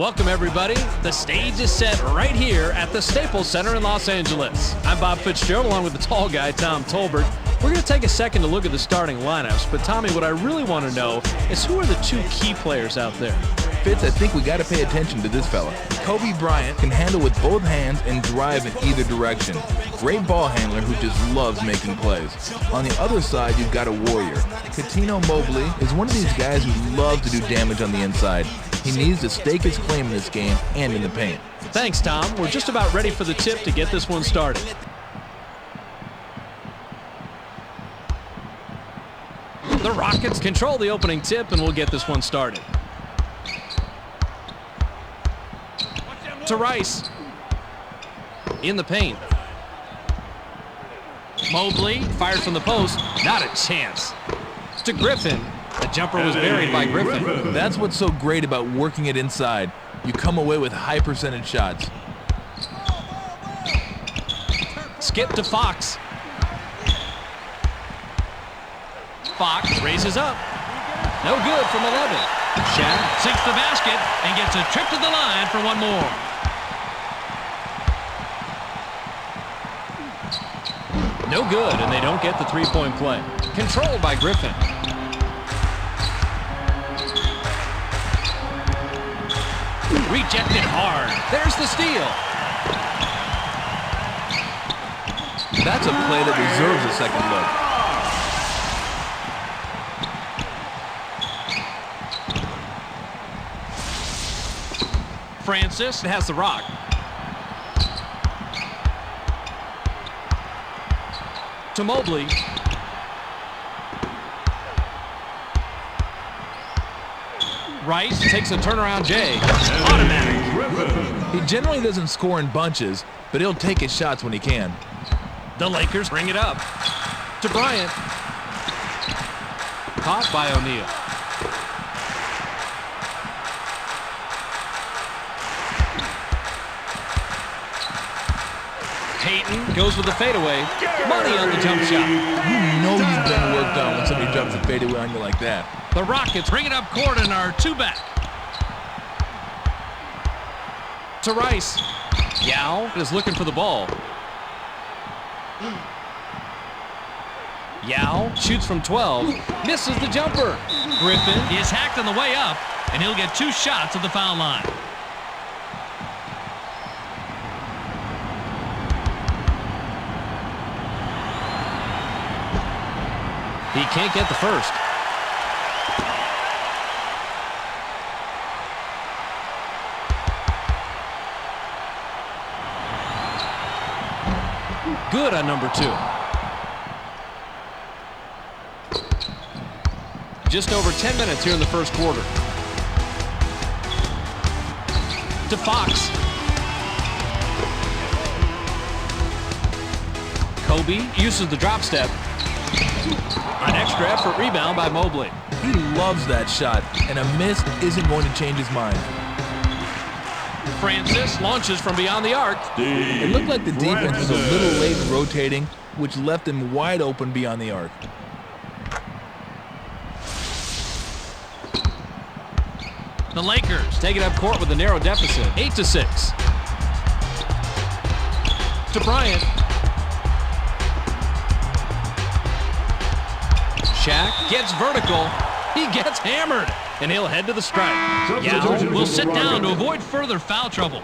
Welcome, everybody. The stage is set right here at the Staples Center in Los Angeles. I'm Bob Fitzgerald, along with the tall guy, Tom Tolbert. We're going to take a second to look at the starting lineups, but Tommy, what I really want to know is who are the two key players out there? Fitz, I think we got to pay attention to this fella. Kobe Bryant can handle with both hands and drive in either direction. Great ball handler who just loves making plays. On the other side, you've got a warrior. Cuttino Mobley is one of these guys who loves to do damage on the inside. He needs to stake his claim in this game and in the paint. Thanks, Tom. We're just about ready for the tip to get this one started. The Rockets control the opening tip, and we'll get this one started. To Rice. In the paint. Mobley fired from the post. Not a chance. To Griffin. The jumper was buried by Griffin. That's what's so great about working it inside. You come away with high percentage shots. Skip to Fox. Fox raises up. No good from 11. Shaq sinks the basket and gets a trip to the line for one more. No good, and they don't get the three-point play. Controlled by Griffin. Rejected hard. There's the steal. That's a play that deserves a second look. Francis has the rock. To Mobley. Rice takes a turnaround J. Automatic. He generally doesn't score in bunches, but he'll take his shots when he can. The Lakers bring it up. To Bryant. Caught by O'Neal. Payton goes with the fadeaway. Money on the jump shot. You know you've been worked on when somebody jumps a fadeaway on you like that. The Rockets bring it up court and are two back. To Rice. Yao is looking for the ball. Yao shoots from 12. Misses the jumper. Griffin is hacked on the way up, and he'll get two shots at the foul line. He can't get the first. Good on number 2. Just over 10 minutes here in the first quarter. To Fox. Kobe uses the drop step. An extra effort rebound by Mobley. He loves that shot, and a miss isn't going to change his mind. Francis launches from beyond the arc. It looked like the defense was a little late in rotating, which left him wide open beyond the arc. The Lakers take it up court with a narrow deficit, 8-6. To Bryant. Shaq gets vertical. He gets hammered, and he'll head to the strike. Yao will sit down to avoid further foul trouble.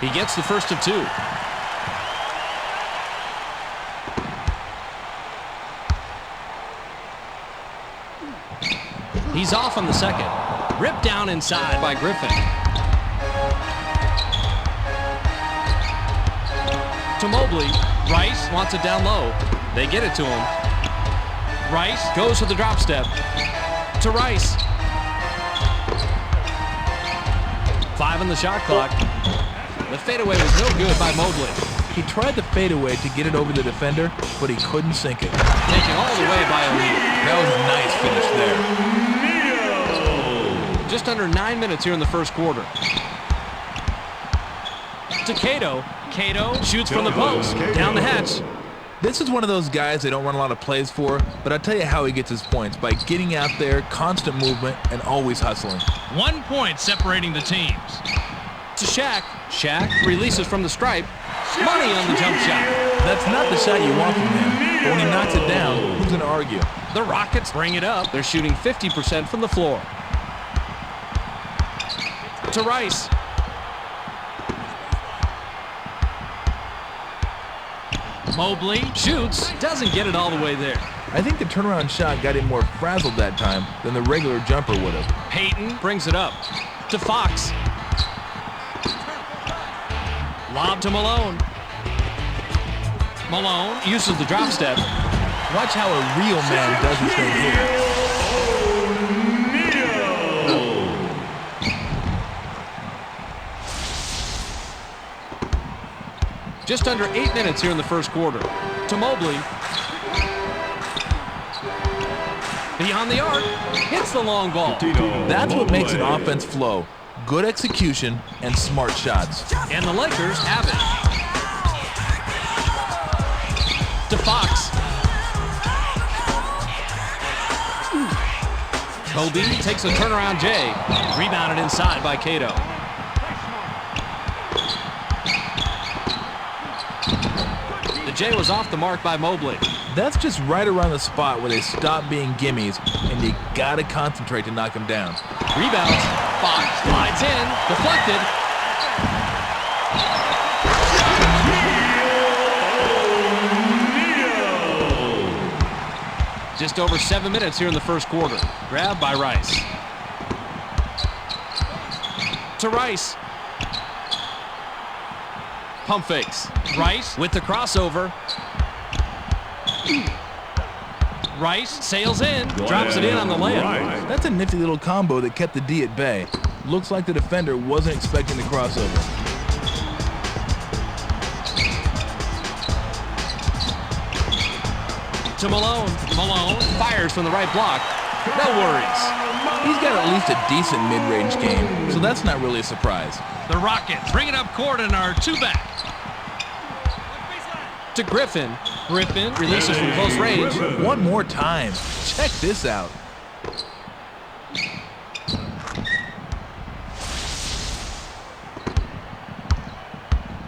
He gets the first of 2. He's off on the second. Ripped down inside by Griffin. To Mobley. Rice wants it down low. They get it to him. Rice goes for the drop step. To Rice. 5 on the shot clock. The fadeaway was no good by Mobley. He tried the fadeaway to get it over the defender, but he couldn't sink it. Taken all the way by O'Neal. That was a nice finish there. Just under 9 minutes here in the first quarter. To Cato. Cato shoots from the post. Down the hatch. This is one of those guys they don't run a lot of plays for, but I'll tell you how he gets his points, by getting out there, constant movement, and always hustling. 1 point separating the teams. To Shaq. Shaq releases from the stripe. Money on the jump shot. That's not the shot you want from him, but when he knocks it down, who's going to argue? The Rockets bring it up. They're shooting 50% from the floor. To Rice. Mobley shoots, doesn't get it all the way there. I think the turnaround shot got him more frazzled that time than the regular jumper would have. Payton brings it up to Fox. Lob to Malone. Malone uses the drop step. Watch how a real man does his thing here. Just under 8 minutes here in the first quarter. To Mobley. Beyond the arc. Hits the long ball. That's what makes an offense flow. Good execution and smart shots. And the Lakers have it. To Fox. Kobe takes a turnaround J. Rebounded inside by Cato. The J was off the mark by Mobley. That's just right around the spot where they stop being gimmies, and you gotta concentrate to knock them down. Rebounds. Fox slides in. Deflected. Just over 7 minutes here in the first quarter. Grabbed by Rice. To Rice. Pump fakes. Rice with the crossover. Rice sails in. Drops it in on the layup. That's a nifty little combo that kept the D at bay. Looks like the defender wasn't expecting the crossover. To Malone. Malone fires from the right block. No worries. He's got at least a decent mid-range game, so that's not really a surprise. The Rockets bring it up court and are 2 back. To Griffin. Griffin releases from close range. One more time. Check this out.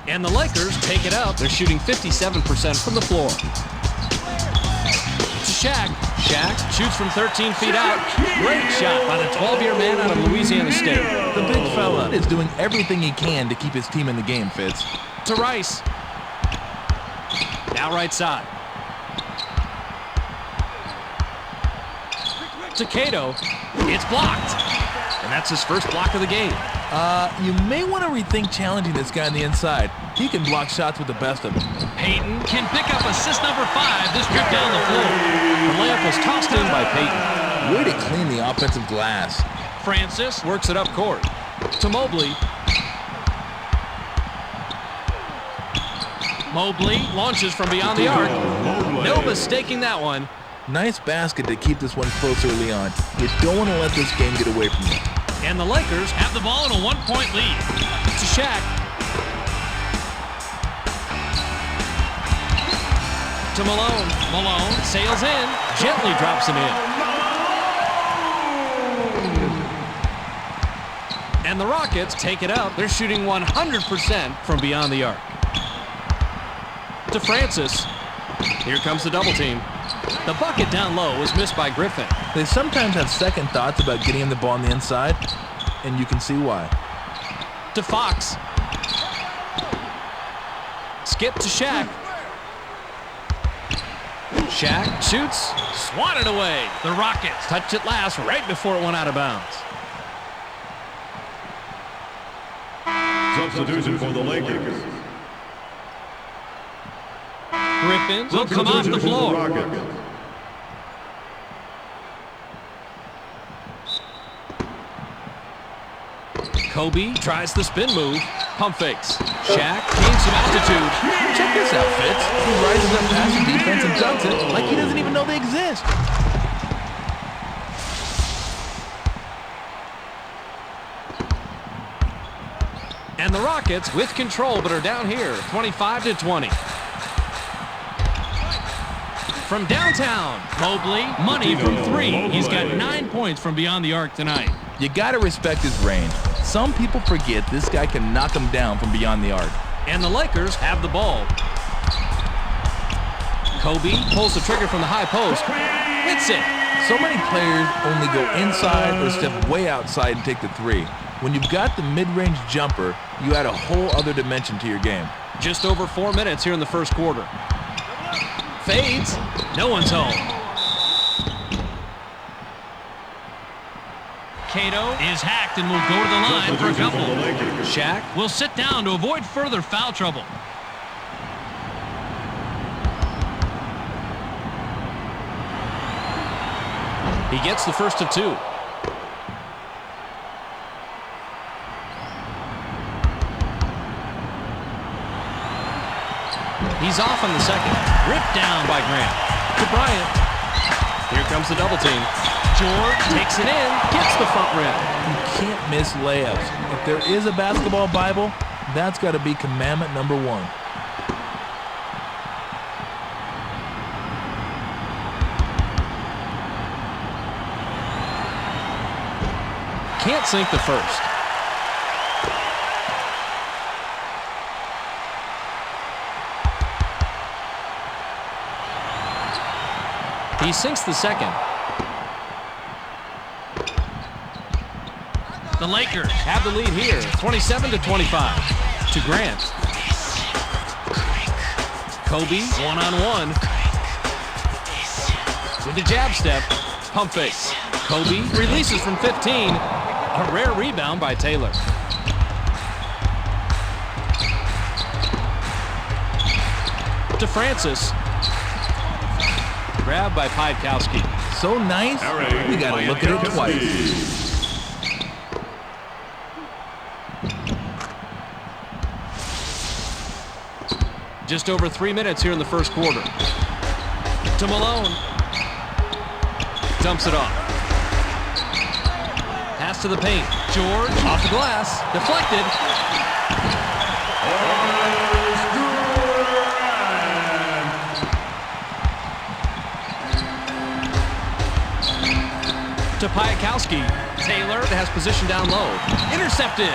And the Lakers take it up. They're shooting 57% from the floor. To Shaq. Shaq shoots from 13 feet out. Great shot by the 12-year man out of Louisiana State. The big fella is doing everything he can to keep his team in the game, Fitz. To Rice. Now right side. To Cato. It's blocked. And that's his first block of the game. You may want to rethink challenging this guy on the inside. He can block shots with the best of them. Payton can pick up assist number 5 this trip down the floor. The layup was tossed in by Payton. Way to clean the offensive glass. Francis works it up court. To Mobley. Mobley launches from beyond the arc. No mistaking that one. Nice basket to keep this one close early on. You don't want to let this game get away from you. And the Lakers have the ball in a 1-point lead. To Shaq. To Malone. Malone sails in. Gently drops it in. And the Rockets take it up. They're shooting 100% from beyond the arc. To Francis. Here comes the double team. The bucket down low was missed by Griffin. They sometimes have second thoughts about getting him the ball on the inside, and you can see why. To Fox. Skip to Shaq. Shaq shoots, swatted away. The Rockets touched it last right before it went out of bounds. Substitution for the Lakers. Griffin will come off the floor. Kobe tries the spin move. Pump fakes. Shaq gains some altitude. Check this out, Fitz. He rises up past the defense and dunks it like he doesn't even know they exist. And the Rockets with control, but are down here, 25-20. from downtown. Mobley, money from 3. He's got 9 points from beyond the arc tonight. You gotta respect his range. Some people forget this guy can knock them down from beyond the arc. And the Lakers have the ball. Kobe pulls the trigger from the high post. Hits it. So many players only go inside or step way outside and take the 3. When you've got the mid-range jumper, you add a whole other dimension to your game. Just over 4 minutes here in the first quarter. Fades. No one's home. Cato is hacked and will go to the line for a couple. Shaq will sit down to avoid further foul trouble. He gets the first of 2. He's off on the second. Ripped down by Grant. To Bryant. Here comes the double team. George takes it in, gets the front rim. You can't miss layups. If there is a basketball Bible, that's got to be commandment number 1. Can't sink the first. He sinks the second. The Lakers have the lead here, 27-25. To Grant. Kobe, one-on-one. With the jab step, pump fake. Kobe releases from 15. A rare rebound by Taylor. To Francis. Grabbed by Piatkowski. So nice, we got to look at it twice. Just over 3 minutes here in the first quarter. To Malone. Dumps it off. Pass to the paint. George off the glass. Deflected. To Piatkowski. Taylor has position down low. Intercepted.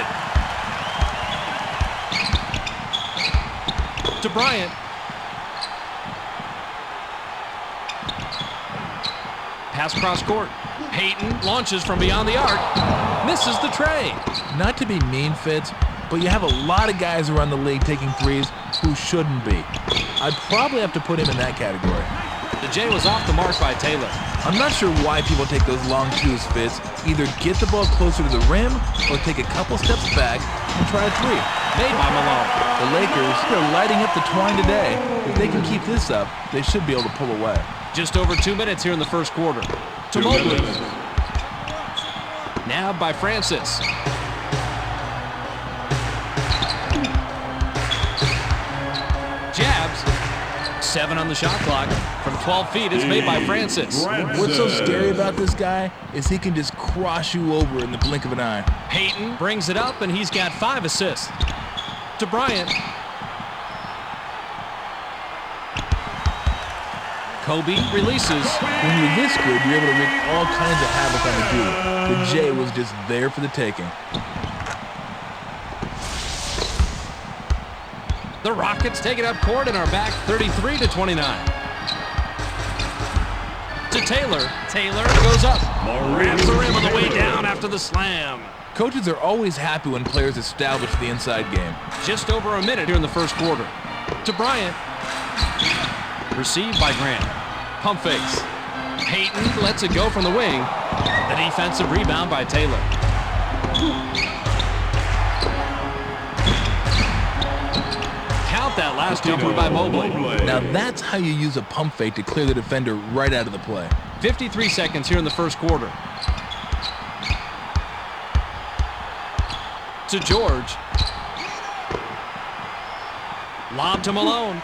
To Bryant. Pass cross court. Payton launches from beyond the arc. Misses the tray. Not to be mean, Fitz, but you have a lot of guys around the league taking threes who shouldn't be. I'd probably have to put him in that category. The J was off the mark by Taylor. I'm not sure why people take those long twos, Fitz. Either get the ball closer to the rim or take a couple steps back and try a 3. Made by Malone. The Lakers are lighting up the twine today. If they can keep this up, they should be able to pull away. Just over 2 minutes here in the first quarter. To Mobley. Nabbed by Francis. Jabs. 7 on the shot clock. From 12 feet, it's made by Francis. What's so scary about this guy is he can just cross you over in the blink of an eye. Payton brings it up, and he's got 5 assists. To Bryant. Kobe releases. When you're this good, you're able to wreak all kinds of havoc on the dude. The J was just there for the taking. The Rockets take it up court and are back 33-29. To Taylor. Taylor goes up. Grabs the rim on the way down after the slam. Coaches are always happy when players establish the inside game. Just over a minute here in the first quarter. To Bryant. Received by Grant. Pump fakes. Payton lets it go from the wing. The defensive rebound by Taylor. Count that last jumper by Mobley. Now that's how you use a pump fake to clear the defender right out of the play. 53 seconds here in the first quarter. To George. Lob to Malone.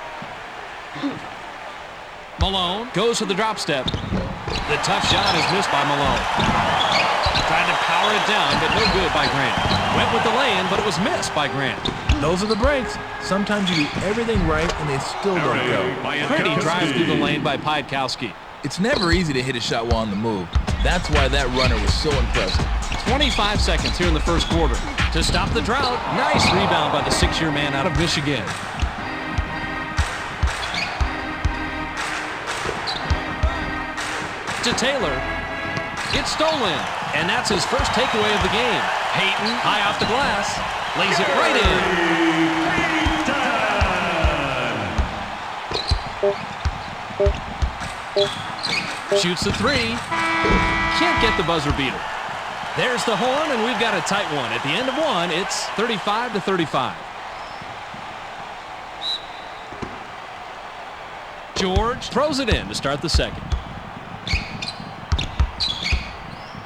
Malone goes to the drop step. The tough shot is missed by Malone. Tried to power it down, but no good by Grant. Went with the lay-in, but it was missed by Grant. Those are the breaks. Sometimes you do everything right and they still don't go. Pretty drive through the lane by Piatkowski. It's never easy to hit a shot while on the move. That's why that runner was so impressive. 25 seconds here in the first quarter. To stop the drought, nice rebound by the 6-year man out of Michigan. To Taylor. It's stolen, and that's his first takeaway of the game. Payton, high off the glass, lays it right in. Shoots the three. Can't get the buzzer beater. There's the horn, and we've got a tight one. At the end of one, it's 35-35. George throws it in to start the second.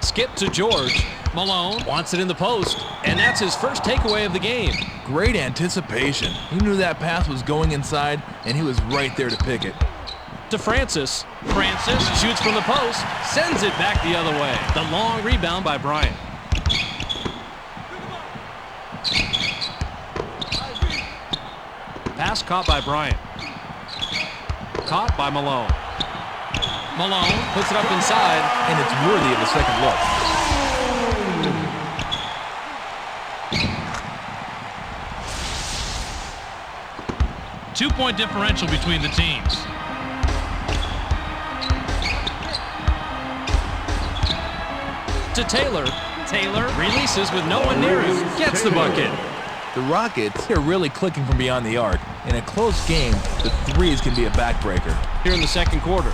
Skip to George. Malone wants it in the post, and that's his first takeaway of the game. Great anticipation. He knew that pass was going inside, and he was right there to pick it. To Francis. Francis shoots from the post, sends it back the other way. The long rebound by Bryant. Pass caught by Bryant. Caught by Malone. Malone puts it up inside, and it's worthy of a second look. Two-point differential between the teams. To Taylor. Taylor releases with no one near him. Gets the bucket. The Rockets are really clicking from beyond the arc. In a close game, the threes can be a backbreaker. Here in the second quarter.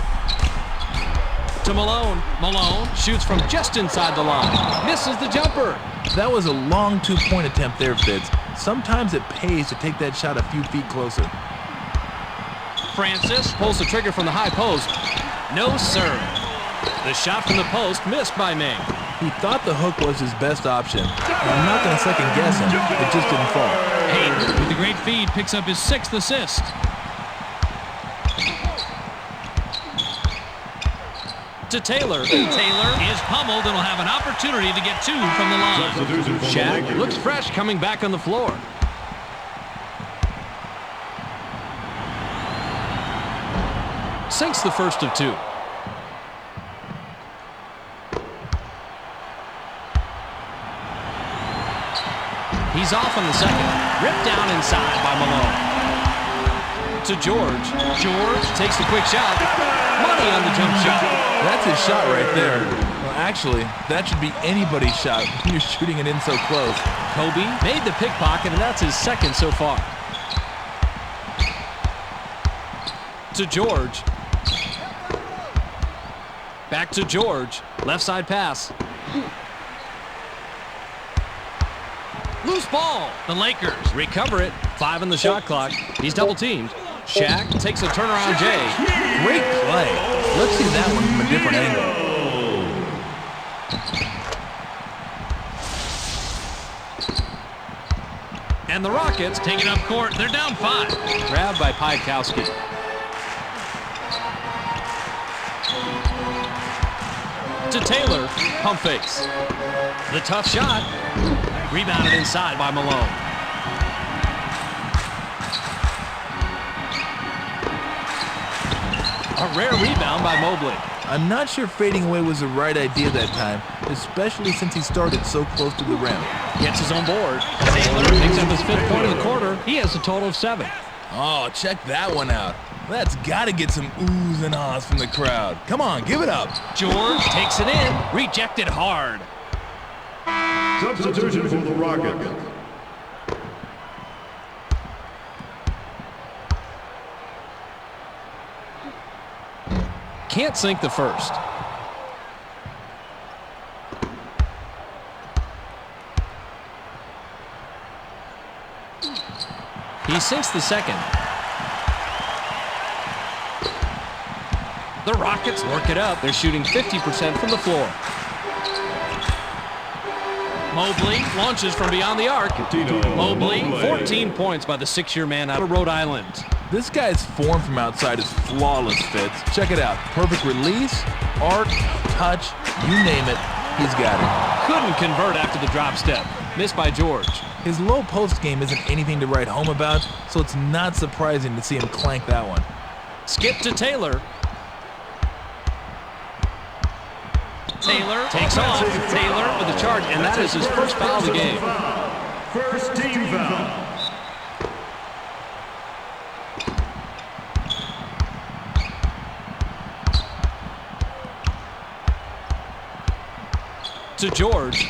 To Malone. Malone shoots from just inside the line. Misses the jumper. That was a long two-point attempt there, Fitz. Sometimes it pays to take that shot a few feet closer. Francis pulls the trigger from the high post. No, sir. The shot from the post missed by Ming. He thought the hook was his best option. And I'm not going to second guess him. It just didn't fall. Payton, with a great feed, picks up his 6th assist. To Taylor. Taylor is pummeled and will have an opportunity to get 2 from the line. Shaq looks fresh coming back on the floor. Sinks the first of 2. He's off on the second. Ripped down inside by Malone. To George. George takes the quick shot. Money on the jump shot. That's his shot right there. Well, actually, that should be anybody's shot when you're shooting it in so close. Kobe made the pickpocket, and that's his second so far. To George. Back to George. Left side pass. Loose ball. The Lakers recover it. 5 on the shot clock. He's double teamed. Shaq takes a turnaround J. Great play. Let's see that one from a different angle. And the Rockets take it up court. They're down 5. Grabbed by Piatkowski. To Taylor. Pump fakes. The tough shot. Rebounded inside by Malone. A rare rebound by Mobley. I'm not sure fading away was the right idea that time, especially since he started so close to the rim. Gets his own board. Taylor picks up his 5th point of the quarter. He has a total of 7. Oh, check that one out. That's got to get some oohs and ahs from the crowd. Come on, give it up. George takes it in. Rejected hard. Substitution for the Rockets. Can't sink the first. He sinks the second. The Rockets work it up. They're shooting 50% from the floor. Mobley launches from beyond the arc. Mobley, 14 points by the 6-year man out of Rhode Island. This guy's form from outside is flawless, Fitz. Check it out. Perfect release, arc, touch, you name it. he's got it. Couldn't convert after the drop step. Missed by George. His low post game isn't anything to write home about, so it's not surprising to see him clank that one. Skip to Taylor. Taylor takes off. Taylor with a charge, and that is his first foul of the game. First team foul. To George.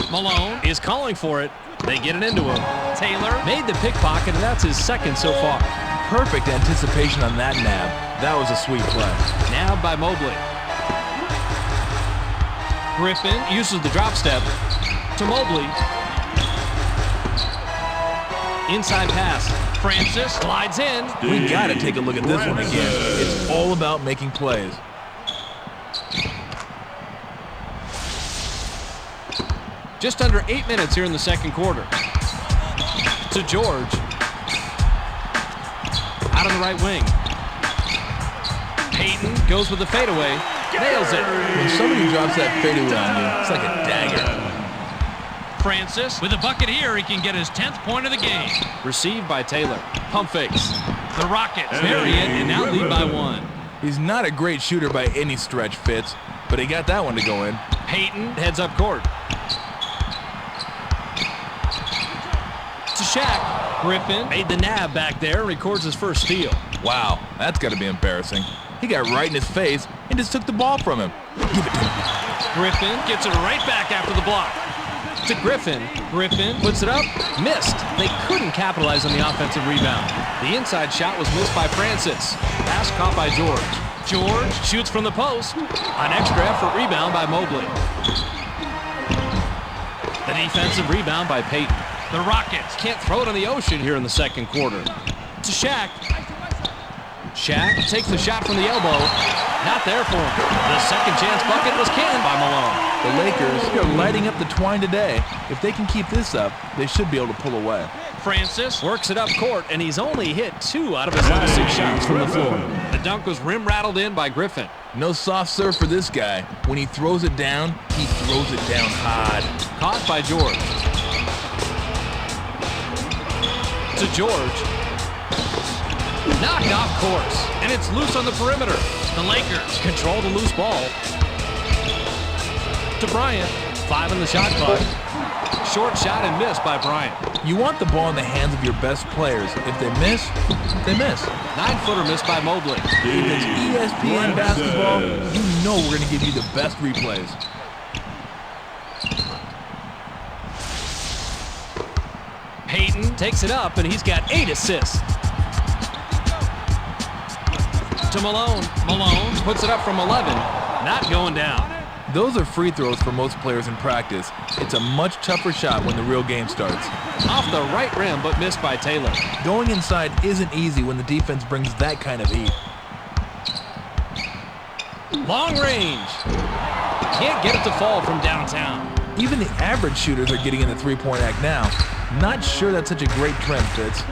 Malone is calling for it. They get it into him. Taylor made the pickpocket, and that's his second so far. Perfect anticipation on that nab. That was a sweet play. Nabbed by Mobley. Griffin uses the drop step to Mobley. Inside pass. Francis slides in. We got to take a look at this one again. It's all about making plays. Just under 8 minutes here in the second quarter. To George. Out on the right wing. Payton goes with the fadeaway. Nails it. When somebody drops that fadeaway on you, it's like a dagger. Francis with a bucket here. He can get his 10th point of the game. Received by Taylor. Pump fakes. The Rockets bury it and now lead by 1. He's not a great shooter by any stretch, Fitz, but he got that one to go in. Payton heads up court. To Shaq. Griffin made the nab back there and records his first steal. Wow, that's got to be embarrassing. He got right in his face and just took the ball from him. Give it to him. Griffin gets it right back after the block. To Griffin. Griffin puts it up. Missed. They couldn't capitalize on the offensive rebound. The inside shot was missed by Francis. Pass caught by George. George shoots from the post. An extra effort rebound by Mobley. The defensive rebound by Payton. The Rockets can't throw it in the ocean here in the second quarter. To Shaq. Shaq takes the shot from the elbow. Not there for him. The second chance bucket was canned by Malone. The Lakers are lighting up the twine today. If they can keep this up, they should be able to pull away. Francis works it up court, and he's only hit 2 out of his last 6 shots from the floor. The dunk was rim rattled in by Griffin. No soft serve for this guy. When he throws it down, he throws it down hard. Caught by George. To George. Knocked off course, and it's loose on the perimeter. The Lakers control the loose ball. To Bryant. 5 on the shot clock. Short shot and missed by Bryant. You want the ball in the hands of your best players. If they miss, they miss. 9-footer missed by Mobley. If it's ESPN basketball, you know we're going to give you the best replays. Payton takes it up, and he's got 8 assists. To Malone. Malone puts it up from 11. Not going down. Those are free throws for most players in practice. It's a much tougher shot when the real game starts. Off the right rim, but missed by Taylor. Going inside isn't easy when the defense brings that kind of heat. Long range. Can't get it to fall from downtown. Even the average shooters are getting in the three-point act now. Not sure that's such a great trend, Fitz.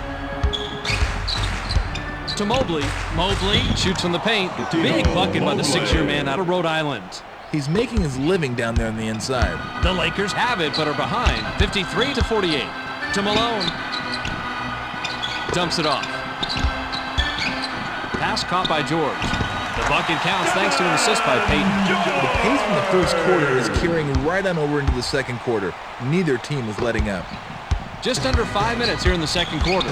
To Mobley. Mobley shoots from the paint. Big bucket by the 6-year man out of Rhode Island. He's making his living down there on the inside. The Lakers have it, but are behind, 53-48. To Malone. Dumps it off. Pass caught by George. The bucket counts thanks to an assist by Payton. The pace from the first quarter is carrying right on over into the second quarter. Neither team is letting up. Just under 5 minutes here in the second quarter.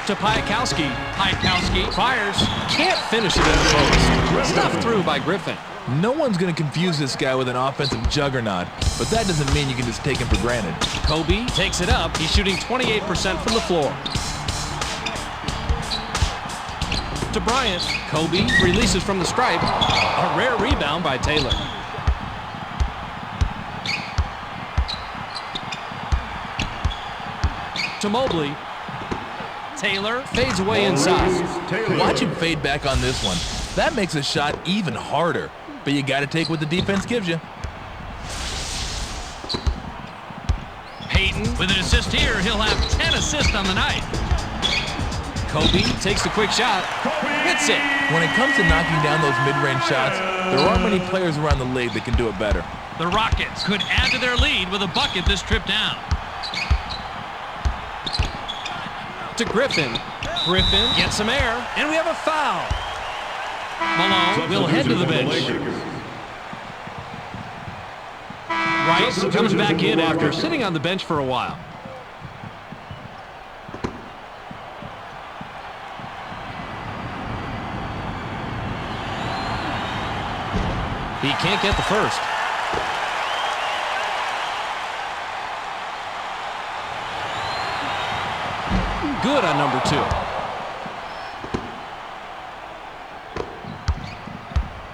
To Piakowski. Piakowski fires. Can't finish it in the post. Stuffed through by Griffin. No one's going to confuse this guy with an offensive juggernaut, but that doesn't mean you can just take him for granted. Kobe takes it up. He's shooting 28% from the floor. To Bryant. Kobe releases from the stripe. A rare rebound by Taylor. To Mobley. Taylor fades away inside. Watch him fade back on this one. That makes a shot even harder, but you got to take what the defense gives you. Payton with an assist here. He'll have 10 assists on the night. Kobe takes the quick shot. Hits it. When it comes to knocking down those mid-range shots, there aren't many players around the league that can do it better. The Rockets could add to their lead with a bucket this trip down. To Griffin. Griffin gets some air, and we have a foul. Malone will head to the bench. Rice comes back in after sitting on the bench for a while. He can't get the first. Good on number 2.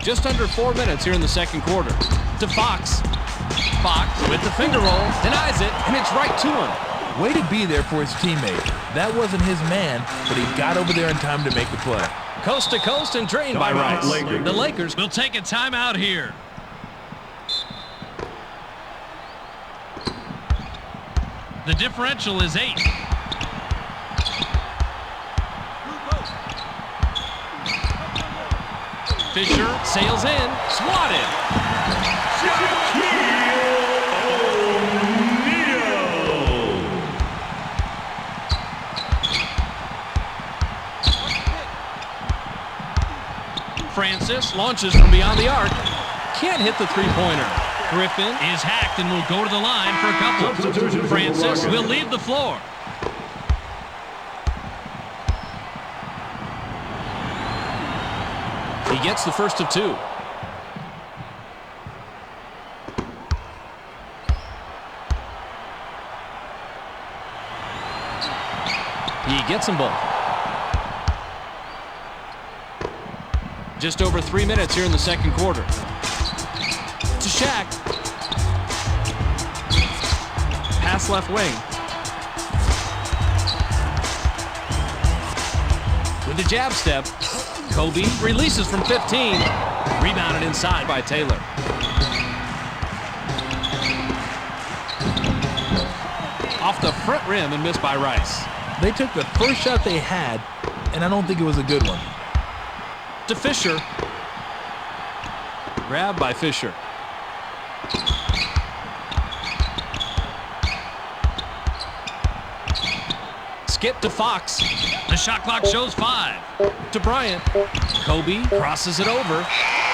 Just under 4 minutes here in the second quarter. To Fox. Fox with the finger roll. Denies it, and it's right to him. Way to be there for his teammate. That wasn't his man, but he got over there in time to make the play. Coast to coast and drained by Rice. The Lakers will take a timeout here. The differential is 8. Fisher sails in, swatted. Francis launches from beyond the arc. Can't hit the three-pointer. Griffin is hacked and will go to the line for a couple. Francis will leave the floor. He gets the first of 2. He gets them both. Just over 3 minutes here in the second quarter. To Shaq. Pass left wing. With the jab step. Kobe releases from 15. Rebounded inside by Taylor. Off the front rim and missed by Rice. They took the first shot they had, and I don't think it was a good one. To Fisher. Grabbed by Fisher. Skip to Fox. The shot clock shows 5. To Bryant. Kobe crosses it over.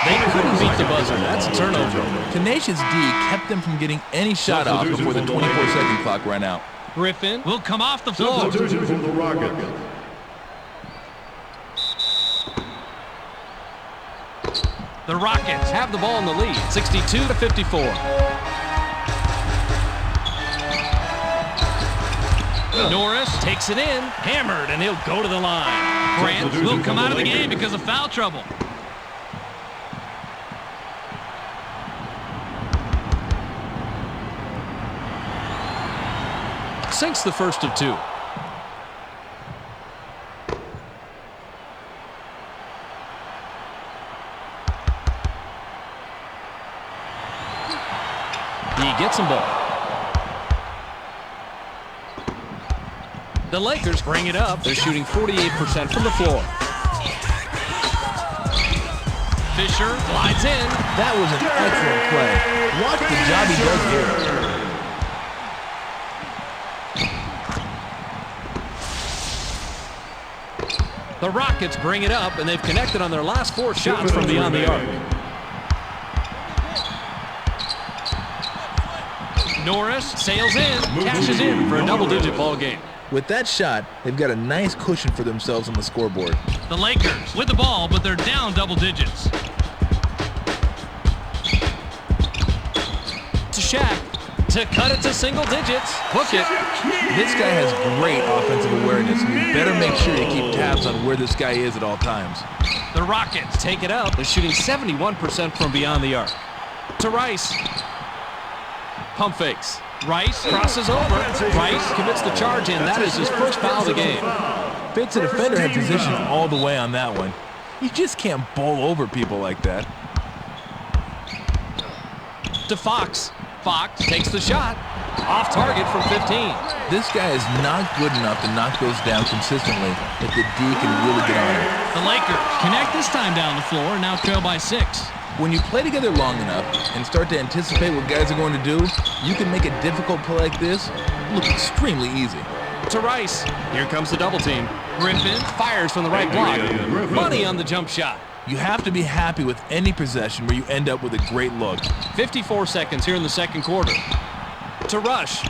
They couldn't beat the buzzer. That's a turnover. Tenacious D kept them from getting any shot off before the 24-second clock ran out. Griffin will come off the floor. Substitution for the Rockets. The Rockets have the ball in the lead, 62-54. Norris takes it in, hammered, and he'll go to the line. Grant will come out of the game because of foul trouble. Sinks the first of 2. He gets them both. The Lakers bring it up. They're shooting 48% from the floor. Fisher glides in. That was an excellent play. Watch the job he does here. The Rockets bring it up, and they've connected on their last 4 shots from beyond the arc. Norris sails in, cashes in for a double-digit ball game. With that shot, they've got a nice cushion for themselves on the scoreboard. The Lakers with the ball, but they're down double digits. To Shaq. To cut it to single digits. Hook it. This guy has great offensive awareness. You better make sure you keep tabs on where this guy is at all times. The Rockets take it up. They're shooting 71% from beyond the arc. To Rice. Pump fakes. Rice crosses over. Rice commits the charge in. That is his first foul of the game. Fitz, the defender had position all the way on that one. You just can't bowl over people like that. To Fox. Fox takes the shot. Off target from 15. This guy is not good enough to knock those down consistently if the D can really get on him. The Lakers connect this time down the floor, now trail by 6. When you play together long enough and start to anticipate what guys are going to do, you can make a difficult play like this look extremely easy. To Rice. Here comes the double team. Griffin Fires from the right block. Money on the jump shot. You have to be happy with any possession where you end up with a great look. 54 seconds here in the second quarter. To Rush.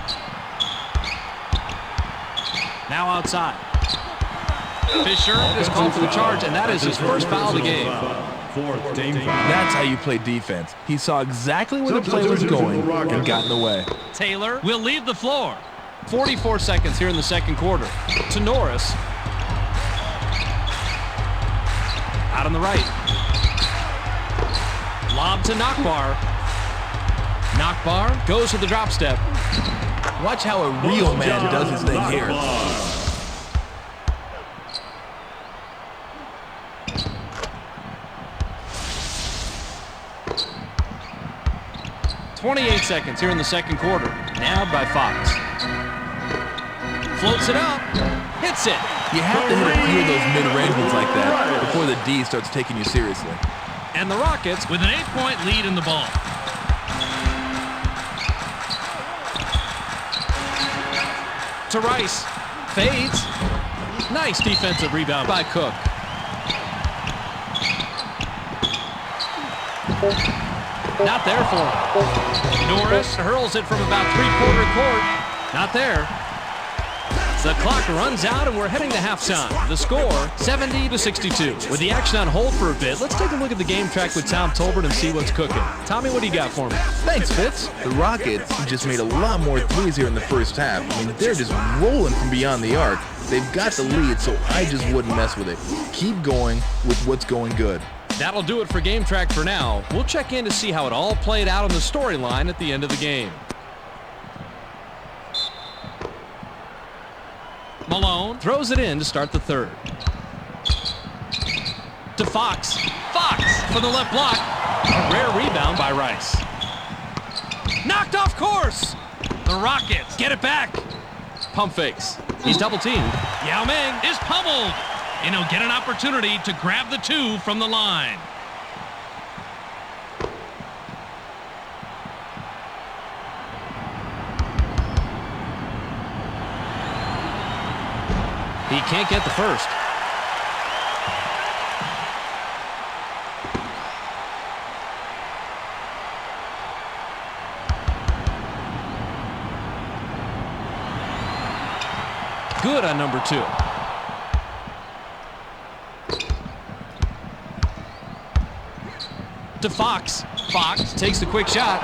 Now outside. Fisher is called for the charge, and that is his first foul of the game. Fourth team foul. That's how you play defense. He saw exactly where the play was going and got in the way. Taylor will leave the floor. 44 seconds here in the second quarter. To Norris. Out on the right. Lob to Nakbar. Nakbar goes to the drop step. Watch how a real man does his thing here. 28 seconds here in the second quarter. Nabbed by Fox. Floats it up. Hits it. You have to hit a few of those mid-range ones like that before the D starts taking you seriously. And the Rockets With an 8-point lead in the ball. to Rice. Fades. Nice defensive rebound by Cook. Not there for him. Norris hurls it from about three-quarter court. Not there. The clock runs out and we're heading to halftime. The score, 70-62. With the action on hold for a bit, let's take a look at the game track with Tom Tolbert and see what's cooking. Tommy, what do you got for me? Thanks, Fitz. The Rockets just made a lot more threes here in the first half. I mean, they're just rolling from beyond the arc. They've got the lead, so I just wouldn't mess with it. Keep going with what's going good. That'll do it for Game Track for now. We'll check in to see how it all played out on the storyline at the end of the game. Malone throws it in to start the third. To Fox. Fox for the left block. A rare rebound by Rice. Knocked off course. The Rockets Get it back. Pump fakes. He's double teamed. Yao Ming is pummeled. And he'll get an opportunity to grab the two from the line. He can't get the first. Good on number two. To Fox. Fox takes the quick shot.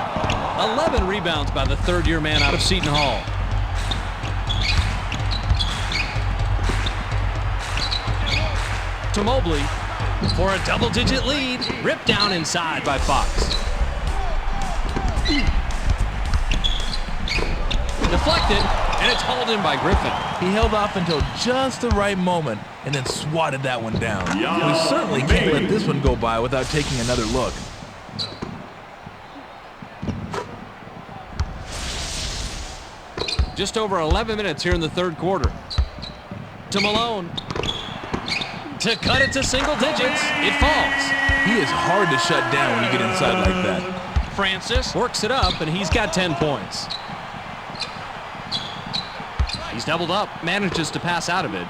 11 rebounds by the third-year man out of Seton Hall. To Mobley for a double-digit lead. Ripped down inside by Fox. Deflected, and it's hauled in by Griffin. He held off until just the right moment and then swatted that one down. We certainly can't let this one go by without taking another look. Just over 11 minutes here in the third quarter. To Malone. To cut it to single digits. It falls. He is hard to shut down when you get inside like that. Francis works it up, and he's got 10 points. He's doubled up, manages to pass out of it.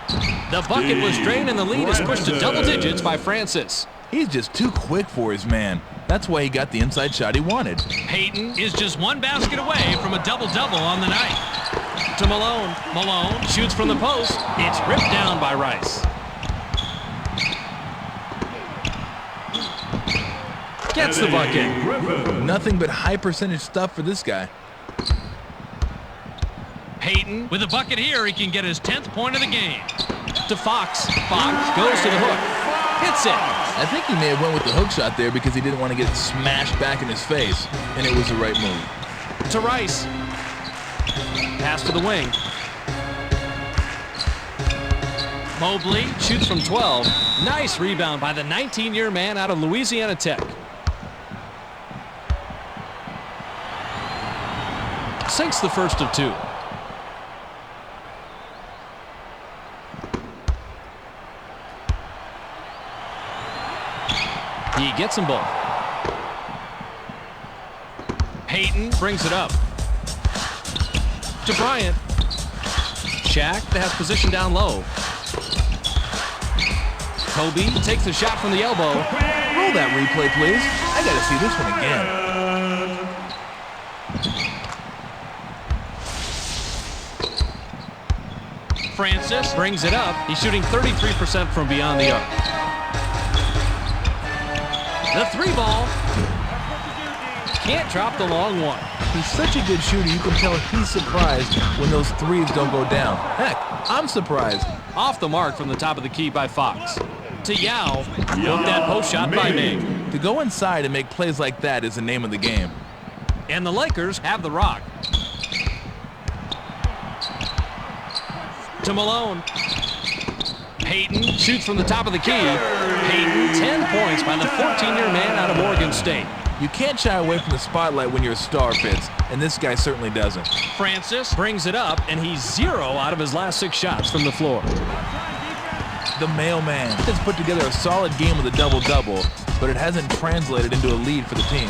The bucket was drained, and the lead is pushed to double digits by Francis. He's just too quick for his man. That's why he got the inside shot he wanted. Peyton is just one basket away from a double-double on the night. To Malone. Malone shoots from the post. It's ripped down by Rice. Gets the bucket. Nothing but high percentage stuff for this guy. Peyton with a bucket here, he can get his 10th point of the game. To Fox. Fox goes to the hook. Hits it. I think he may have went with the hook shot there because he didn't want to get smashed back in his face, and it was the right move. To Rice. Pass to the wing. Mobley shoots from 12. Nice rebound by the 19-year man out of Louisiana Tech. Sinks the first of two. He gets them both. Payton brings it up to Bryant. Shaq has position down low. Kobe takes the shot from the elbow. Roll that replay, please. I gotta see this one again. Francis brings it up. He's shooting 33% from beyond the arc. The three ball. Can't drop the long one. He's such a good shooter, you can tell he's surprised when those threes don't go down. Heck, I'm surprised. Off the mark from the top of the key by Fox. To Yao. Broke that post shot by Ming. To go inside and make plays like that is the name of the game. And the Lakers have the rock. To Malone. Payton shoots from the top of the key. Payton, 10 points by the 14-year man out of Oregon State. You can't shy away from the spotlight when you're a star, Fitz, and this guy certainly doesn't. Francis brings it up, and he's 0 out of his last 6 shots from the floor. The mailman has put together a solid game with a double-double, but it hasn't translated into a lead for the team.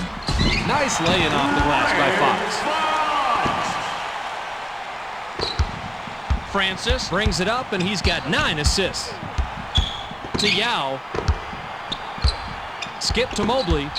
Nice laying off the glass by Fox. Francis brings it up, and he's got 9 assists. To Yao. Skip to Mobley.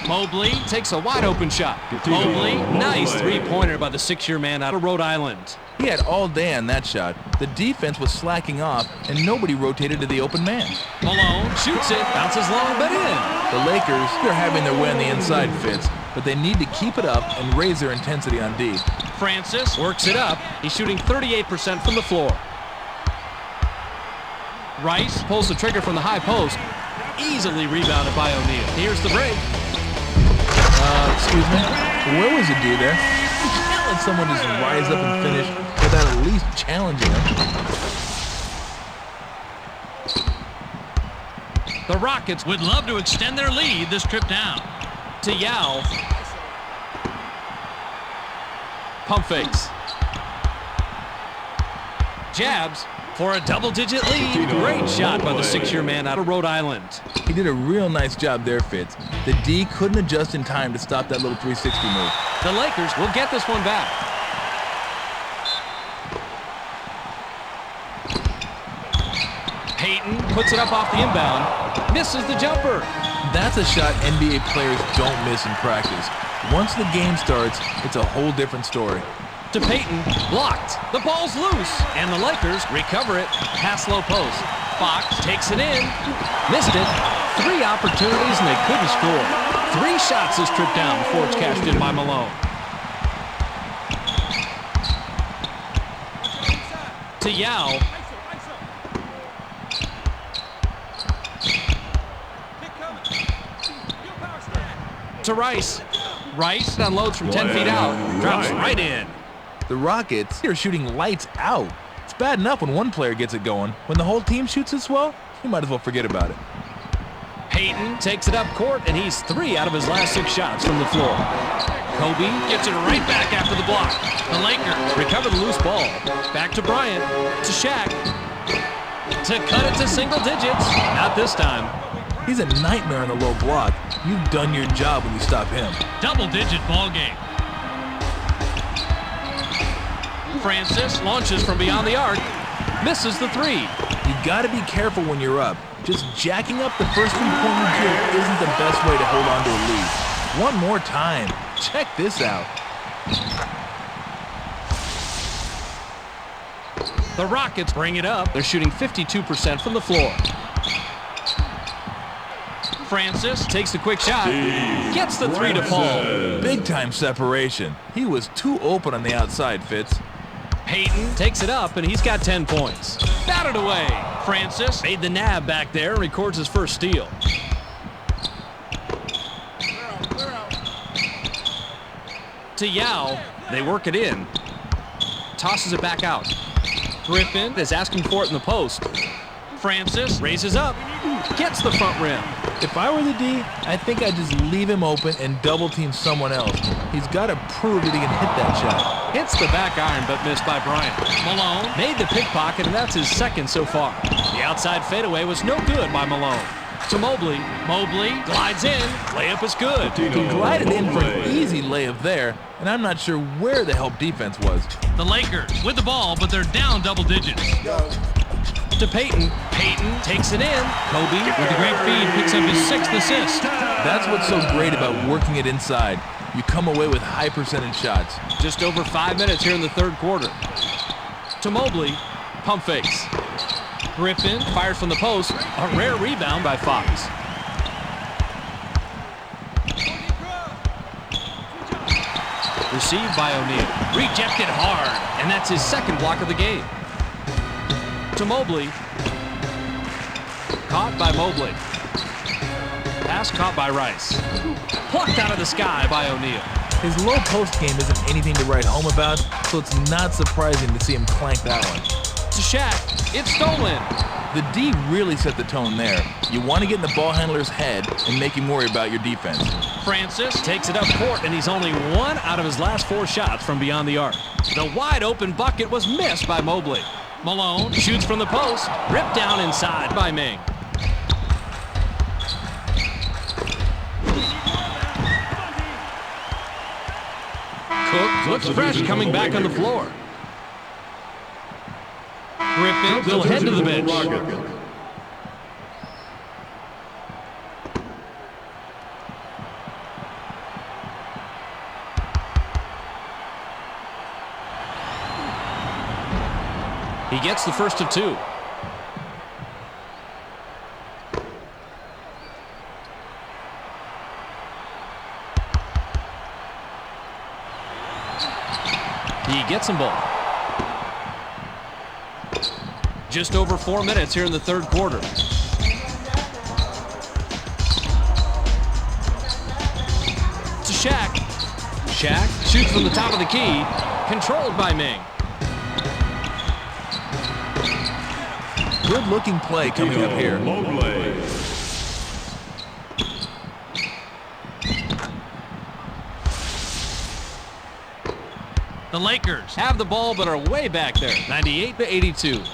Mobley takes a wide-open shot. Mobley, nice three-pointer by the 6-year man out of Rhode Island. He had all day on that shot. The defense was slacking off, and nobody rotated to the open man. Malone shoots it, bounces long, but in. The Lakers, they're having their way on the inside, Fitz, but they need to keep it up and raise their intensity on D. Francis works it up. He's shooting 38% from the floor. Rice pulls the trigger from the high post. Easily rebounded by O'Neal. Here's the break. Excuse me? Where was the D there? You can't let someone just rise up and finish without at least challenging him. The Rockets would love to extend their lead this trip down. To Yao. Pump fakes. Jabs for a double-digit lead. Great shot by the 6-year man out of Rhode Island. He did a real nice job there, Fitz. The D couldn't adjust in time to stop that little 360 move. The Lakers will get this one back. Payton puts it up off the inbound. Misses the jumper. That's a shot NBA players don't miss in practice. Once the game starts, it's a whole different story. To Payton, blocked. The ball's loose, and the Lakers recover it past low post. Fox takes it in, missed it. 3 opportunities, and they couldn't score. 3 shots this trip down before it's cashed in by Malone. To Yao. To Rice. Rice unloads from 10 feet out. Drops right in. The Rockets are shooting lights out. It's bad enough when one player gets it going. When the whole team shoots as well, you might as well forget about it. Payton takes it up court, and he's 3 out of his last 6 shots from the floor. Kobe gets it right back after the block. The Lakers recover the loose ball. Back to Bryant. To Shaq. To cut it to single digits. Not this time. He's a nightmare on the low block. You've done your job when you stop him. Double-digit ball game. Francis launches from beyond the arc. Misses the 3. You gotta be careful when you're up. Just jacking up the first 3-point you get isn't the best way to hold on to a lead. One more time. Check this out. The Rockets bring it up. They're shooting 52% from the floor. Francis takes the quick shot. Gets the 3 to fall. Big time separation. He was too open on the outside, Fitz. Payton takes it up, and he's got 10 points. Batted away. Francis made the nab back there and records his first steal. To Yao. They work it in. Tosses it back out. Griffin is asking for it in the post. Francis. Raises up. Gets the front rim. If I were the D, I think I'd just leave him open and double team someone else. He's got to prove that he can hit that shot. Hits the back iron, but missed by Bryant. Malone. Made the pickpocket, and that's his second so far. The outside fadeaway was no good by Malone. To Mobley. Mobley. Glides in. Layup is good. He glided in for an easy layup there, and I'm not sure where the help defense was. The Lakers with the ball, but they're down double digits. To Peyton. Peyton takes it in. Kobe With a great feed, picks up his 6th assist. That's what's so great about working it inside. You come away with high percentage shots. just over 5 minutes here in the third quarter. To Mobley. Pump fakes. Griffin fired from the post. A rare rebound by Fox. Received by O'Neal. Rejected hard. And that's his second block of the game. To Mobley. Caught by Mobley. Pass caught by Rice. Plucked out of the sky by O'Neal. His low post game isn't anything to write home about, so it's not surprising to see him clank that one. To Shaq. It's stolen. The D really set the tone there. You want to get in the ball handler's head and make him worry about your defense. Francis takes it up court, and he's only 1 out of his last 4 shots from beyond the arc. The wide open bucket was missed by Mobley. Malone shoots from the post. Ripped down inside by Ming. Cook looks fresh coming back on the floor. Griffin will head to the bench. He gets the first of 2. He gets them both. Just over 4 minutes here in the third quarter. To Shaq. Shaq shoots from the top of the key. Controlled by Ming. Good looking play coming up here. The Lakers Have the ball but are way back there. 98-82.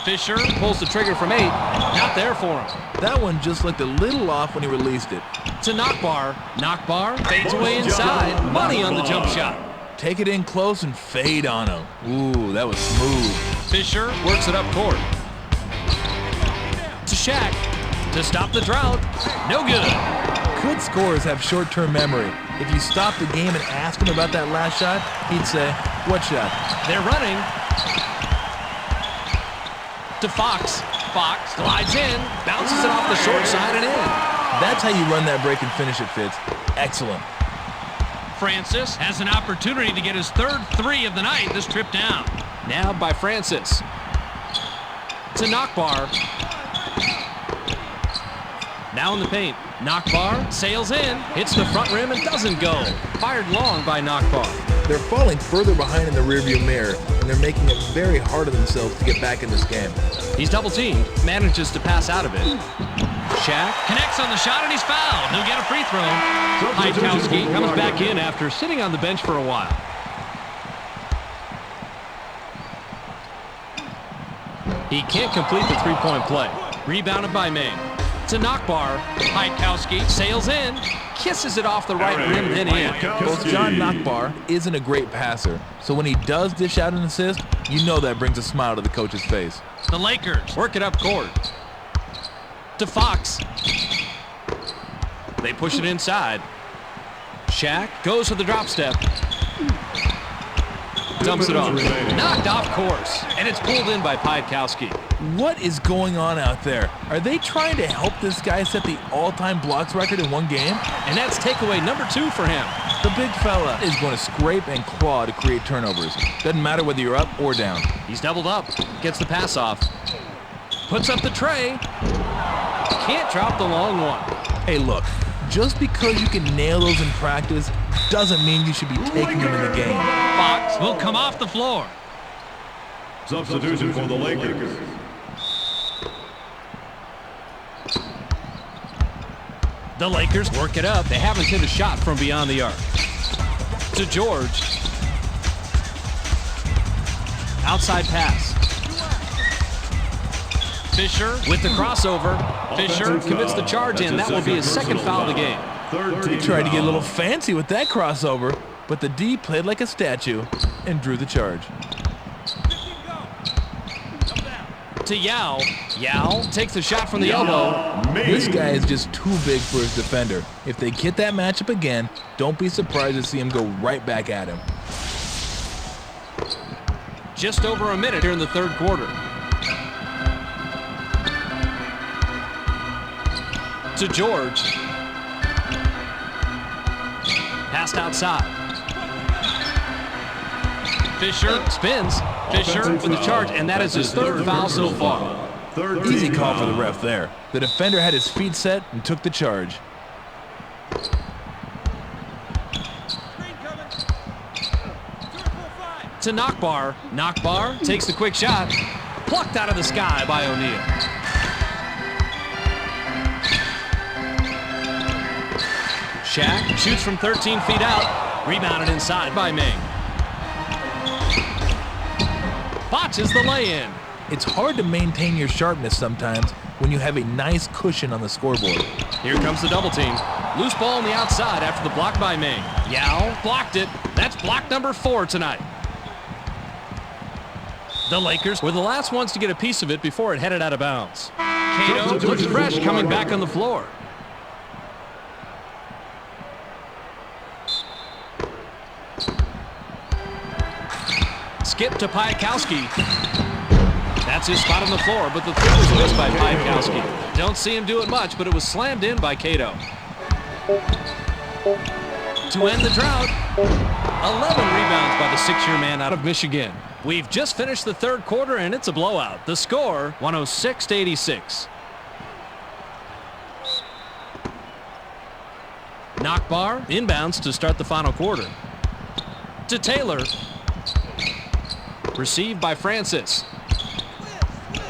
Fisher pulls the trigger from 8. Not there for him. That one just looked a little off when he released it. To Knockbar. Knockbar fades away inside. Money on the jump shot. Take it in close and fade on him. Ooh, that was smooth. Fisher works it up court. To Shaq. To stop the drought. No good. Good scorers have short-term memory. If you stop the game and ask him about that last shot, he'd say, what shot? They're running. To Fox. Fox glides in. Bounces it off the short side and in. That's how you run that break and finish it, Fitz. Excellent. Francis has an opportunity to get his 3rd 3 of the night this trip down. Now by Francis. To Knockbar. Now in the paint. Knockbar sails in, hits the front rim and doesn't go. Fired long by Knockbar. They're falling further behind in the rearview mirror, and they're making it very hard on themselves to get back in this game. He's double teamed, manages to pass out of it. Shaq Connects on the shot and he's fouled. He'll get a free throw. Highkowski comes back in after sitting on the bench for a while. He can't complete the three-point play. Rebounded by Ming. To Knockbar. Highkowski sails in, kisses it off the right rim, then in. Both John Knockbar isn't a great passer, so when he does dish out an assist, you know that brings a smile to the coach's face. The Lakers Work it up court. To Fox. They push it inside. Shaq goes for the drop step. Dumps it off. Knocked off course. And it's pulled in by Piatkowski. What is going on out there? Are they trying to help this guy set the all-time blocks record in one game? And that's takeaway number 2 for him. The big fella is going to scrape and claw to create turnovers. Doesn't matter whether you're up or down. He's doubled up. Gets the pass off. Puts up the tray. Can't drop the long one. Hey, look, just because you can nail those in practice doesn't mean you should be taking him in the game. Fox will come off the floor. Substitution for the Lakers. The Lakers work it up. They haven't hit a shot from beyond the arc. To George. Outside pass. Fisher with the crossover. Fisher commits the charge, and that will be his second foul of the game. He tried to get a little fancy with that crossover, but the D played like a statue and drew the charge. To Yao. Yao takes the shot from the elbow. This guy is just too big for his defender. If they get that matchup again, don't be surprised to see him go right back at him. Just over a minute here in the third quarter. To George. Passed outside. Fisher spins. Fisher with the charge, and that is his third foul so far. Easy call for the ref there. The defender had his feet set and took the charge. To Knockbar. Knockbar takes the quick shot. Plucked out of the sky by O'Neal. Shaq shoots from 13 feet out. Rebounded inside by Ming. Botches the lay-in. It's hard to maintain your sharpness sometimes when you have a nice cushion on the scoreboard. Here comes the double team. Loose ball on the outside after the block by Ming. Yao blocked it. That's block number 4 tonight. The Lakers were the last ones to get a piece of it before it headed out of bounds. Cato looks fresh coming back on the floor. Skip to Piakowski. That's his spot on the floor, but the three was missed by Piakowski. Don't see him do it much, but it was slammed in by Cato. To end the drought, 11 rebounds by the 6-year man out of Michigan. We've just finished the third quarter, and it's a blowout. The score, 106-86. Knockbar inbounds to start the final quarter. To Taylor. Received by Francis.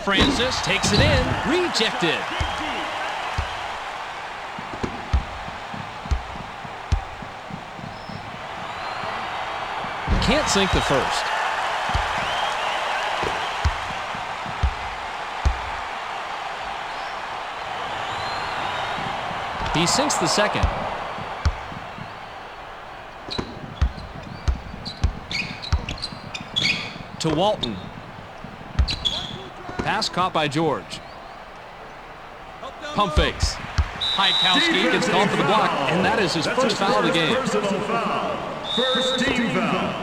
Francis takes it in. Rejected. Can't sink the first. He sinks the second. To Walton. Pass caught by George. Pump fakes. Piakowski gets called for the block, and that is his first foul of the game. First team foul.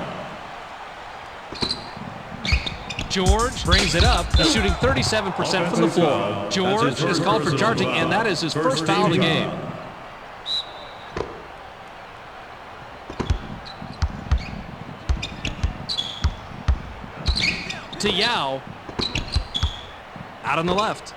George brings it up. He's shooting 37% from the floor. George is called for charging, and that is his first foul of the game. To Yao. Out on the left.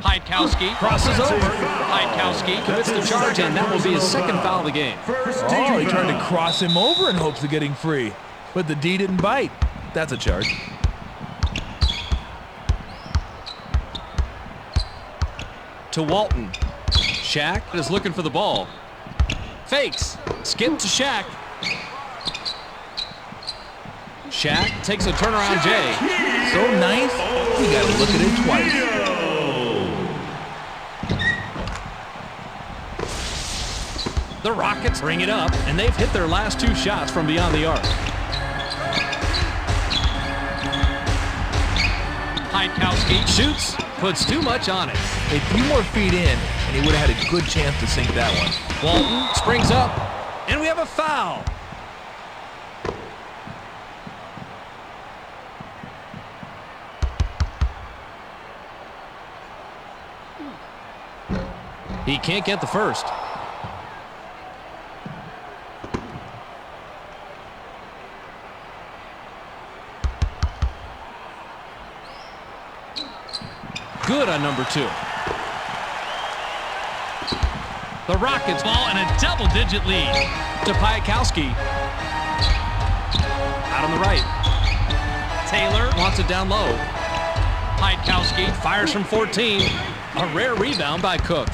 Piakowski crosses over. Piakowski commits the charge, and that will be his second foul of the game. Oh, he tried to cross him over in hopes of getting free, but the D didn't bite. That's a charge. To Walton. Shaq is looking for the ball. Fakes. Skip to Shaq. Shaq takes a turnaround J. So nice, you gotta look at it twice. The Rockets bring it up, and they've hit their last 2 shots from beyond the arc. Piakowski shoots, puts too much on it. A few more feet in, and he would have had a good chance to sink that one. Walton springs up, and we have a foul. He can't get the first. Good on number 2. The Rockets ball and a double-digit lead. To Piatkowski. Out on the right. Taylor Wants it down low. Piatkowski Fires from 14. A rare rebound by Cook. To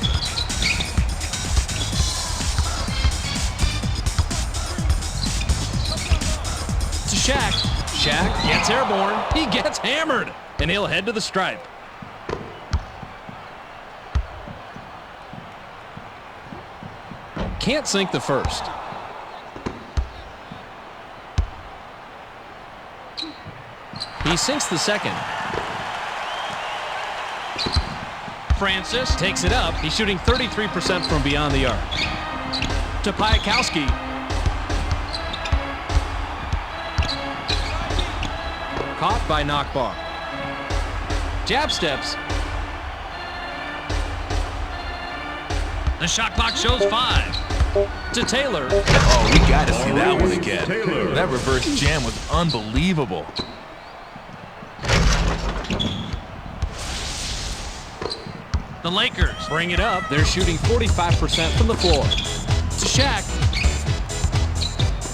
Shaq. Shaq gets airborne. He gets hammered. And he'll head to the stripe. Can't sink the first. He sinks the second. Francis Takes it up. He's shooting 33% from beyond the arc. To Piatkowski. Caught by Knockbar. Jab steps. The shot clock shows 5. To Taylor. Oh, we got to see that one again. That reverse jam was unbelievable. The Lakers Bring it up. They're shooting 45% from the floor. To Shaq.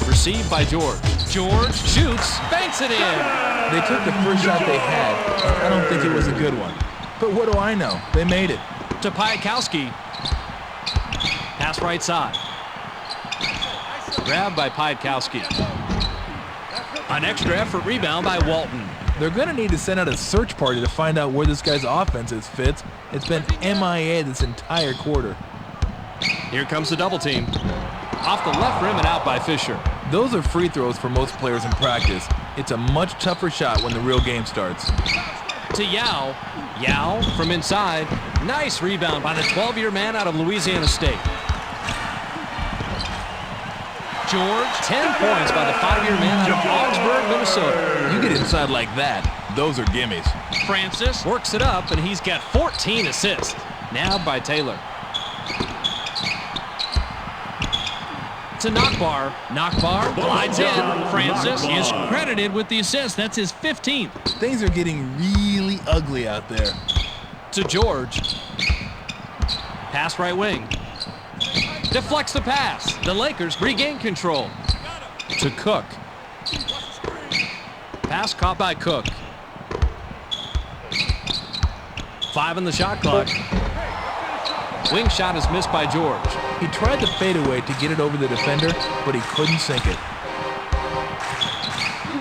Received by George. George Shoots. Banks it in. They took the first shot they had, and I don't think it was a good one. But what do I know? They made it. To Piatkowski. Pass right side. Grabbed by Piatkowski. An extra effort rebound by Walton. They're going to need to send out a search party to find out where this guy's offense is, Fitz. It's been MIA this entire quarter. Here comes the double team. Off the left rim and out by Fisher. Those are free throws for most players in practice. It's a much tougher shot when the real game starts. To Yao. Yao from inside. Nice rebound by the 12-year man out of Louisiana State. George 10 points by the 5-year man out of Augsburg, Minnesota. You get inside like that, those are gimmies. Francis Works it up, and he's got 14 assists. Nabbed by Taylor. To Knockbar. Knockbar glides in. Francis is credited with the assist. That's his 15th. Things are getting really ugly out there. To George. Pass right wing. Deflects the pass. The Lakers regain control. To Cook. Pass caught by Cook. 5 in the shot clock. Wing shot is missed by George. He tried the fadeaway to get it over the defender, but he couldn't sink it.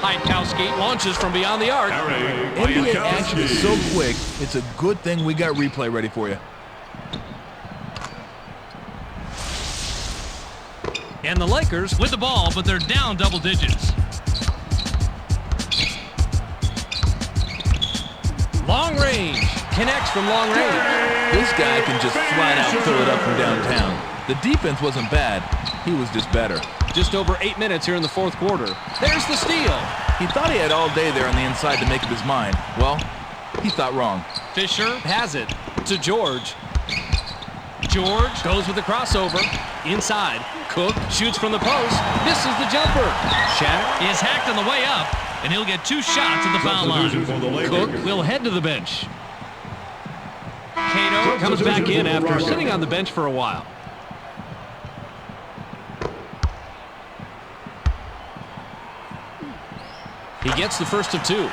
Piatkowski Launches from beyond the arc. NBA action is so quick, it's a good thing we got replay ready for you. And the Lakers with the ball, but they're down double digits. long range. Connects from long range. This guy can just flat out fill it up from downtown. The defense wasn't bad. He was just better. Just over 8 minutes here in the fourth quarter. There's the steal. He thought he had all day there on the inside to make up his mind. Well, he thought wrong. Fisher has it to George. George Goes with the crossover. Inside. Cook shoots from the post. Misses the jumper. Shaq is hacked on the way up, and he'll get 2 shots at the foul line. Cook will head to the bench. Cato Comes back in after sitting on the bench for a while. He gets the first of 2.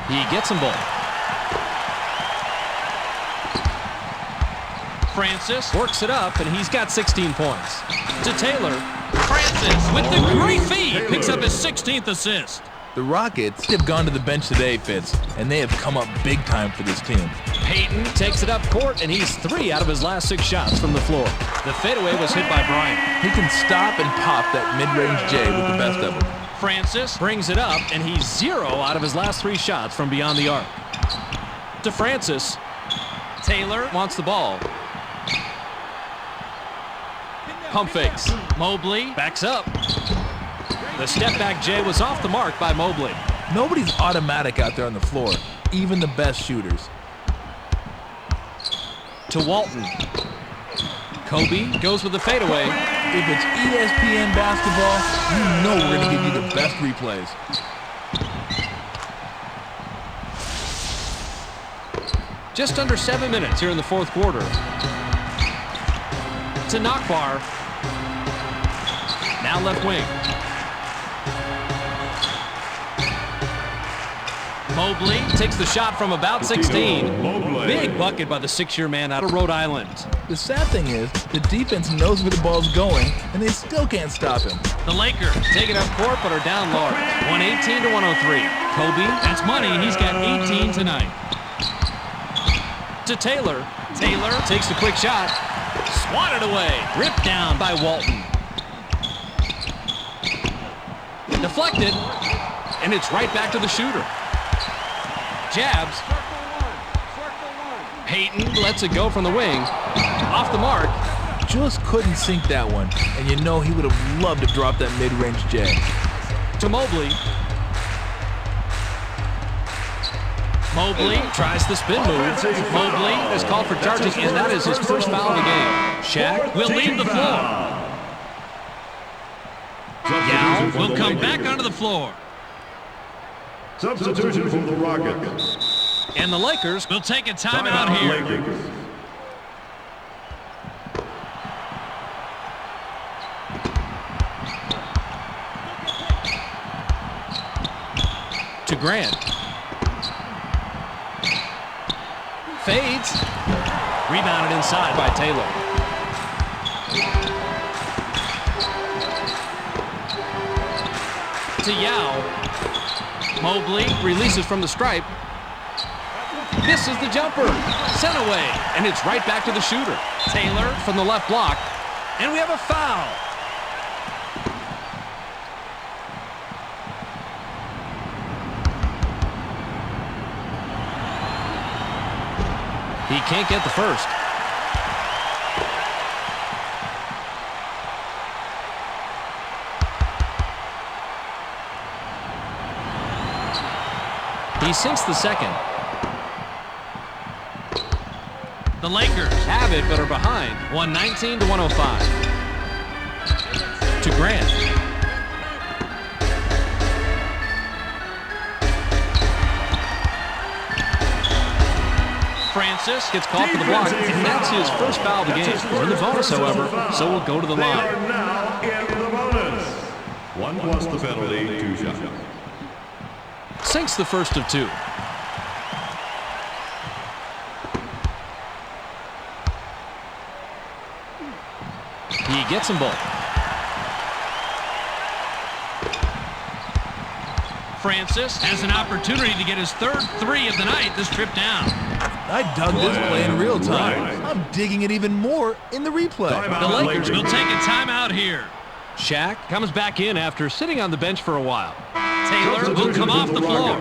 He gets them both. Francis Works it up, and he's got 16 points. To Taylor. Francis with the great feed picks up his 16th assist. The Rockets have gone to the bench today, Fitz, and they have come up big time for this team. Payton takes it up court, and he's 3 out of his last 6 shots from the floor. The fadeaway was hit by Bryant. He can stop and pop that mid-range J with the best of them. Francis Brings it up, and he's 0 out of his last 3 shots from beyond the arc. To Francis. Taylor Wants the ball. Pump fakes. Mobley Backs up. The step back J was off the mark by Mobley. Nobody's automatic out there on the floor, even the best shooters. To Walton. Kobe goes with the fadeaway. If it's ESPN basketball, you know we're going to give you the best replays. Just under 7 minutes here in the fourth quarter. To Nakbar. Now left wing. Mobley takes the shot from about 16. Big bucket by the 6-year man out of Rhode Island. The sad thing is, the defense knows where the ball's going, and they still can't stop him. The Lakers Taking up court, but are down large. 118 to 103. Kobe. That's money. He's got 18 tonight. To Taylor. Taylor takes the quick shot. Swatted away. Ripped down by Walton. Deflected. And it's right back to the shooter. Jabs. Payton lets it go from the wing. Off the mark. Just couldn't sink that one, and you know he would have loved to drop that mid-range jab. To Mobley. Mobley tries the spin move. Mobley is called for charging, and that is his first foul of the game. Shaq will leave the floor. Yao will come back onto the floor. Substitution for the Rockets. And the Lakers will take a timeout here. to Grant. Fades. Rebounded inside by Taylor. To Yao. Mobley releases from the stripe. Misses the jumper. Sent away. And it's right back to the shooter. Taylor from the left block. And we have a foul. He can't get the first. He sinks the second. The Lakers have it, but are behind. 119 to 105. To Grant. Francis gets called for the block, and that's his first foul of the game. We're in the bonus, however, so we'll go to the line. They are now in the bonus. 1 plus the penalty, 2 shots. Sinks the first of 2. He gets them both. Francis has an opportunity to get his third 3 of the night this trip down. I dug this play in real time. I'm digging it even more in the replay. The Lakers will take a timeout here. Shaq comes back in after sitting on the bench for a while. Taylor will come off the floor.